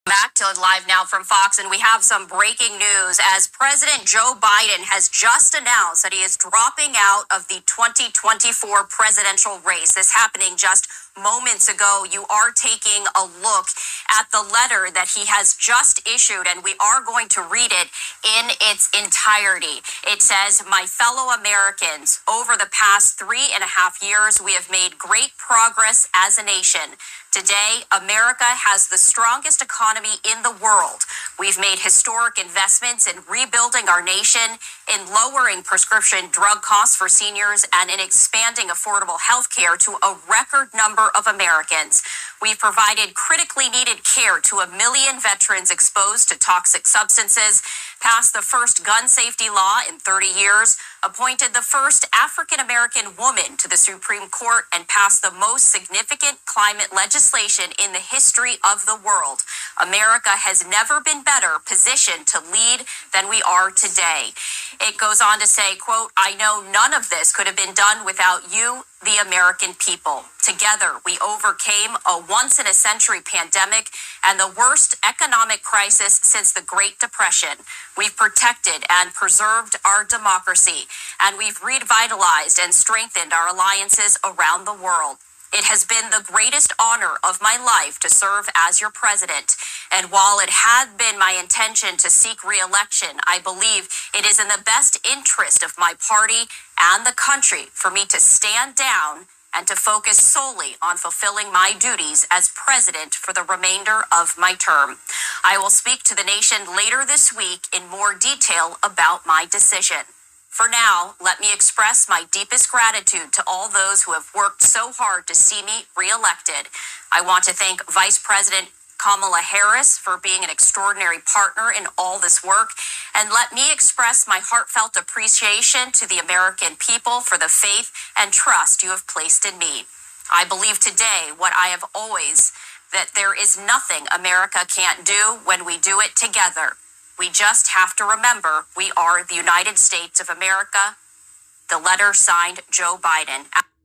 Back to live now from Fox, and we have some breaking news as President Joe Biden has just announced that he is dropping out of the 2024 presidential race. This happening just moments ago. You are taking a look at the letter that he has just issued, and we are going to read it in its entirety. It says, "My fellow Americans, over the past 3.5 years, we have made great progress as a nation. Today, America has the strongest economy in the world. We've made historic investments in rebuilding our nation, in lowering prescription drug costs for seniors, and in expanding affordable health care to a record number of Americans. We've provided critically needed care to 1 million veterans exposed to toxic substances, passed the first gun safety law in 30 years, appointed the first African-American woman to the Supreme Court, and passed the most significant climate legislation in the history of the world. America has never been better positioned to lead than we are today." It goes on to say, quote, "I know none of this could have been done without you, the American people. Together, we overcame a once-in-a-century pandemic and the worst economic crisis since the Great Depression. We've protected and preserved our democracy, and we've revitalized and strengthened our alliances around the world. It has been the greatest honor of my life to serve as your president. And while it had been my intention to seek re-election, I believe it is in the best interest of my party and the country for me to stand down and to focus solely on fulfilling my duties as president for the remainder of my term. I will speak to the nation later this week in more detail about my decision. For now, let me express my deepest gratitude to all those who have worked so hard to see me reelected. I want to thank Vice President Kamala Harris for being an extraordinary partner in all this work, and let me express my heartfelt appreciation to the American people for the faith and trust you have placed in me. I believe today what I have always, that there is nothing America can't do when we do it together. We just have to remember we are the United States of America." The letter signed Joe Biden.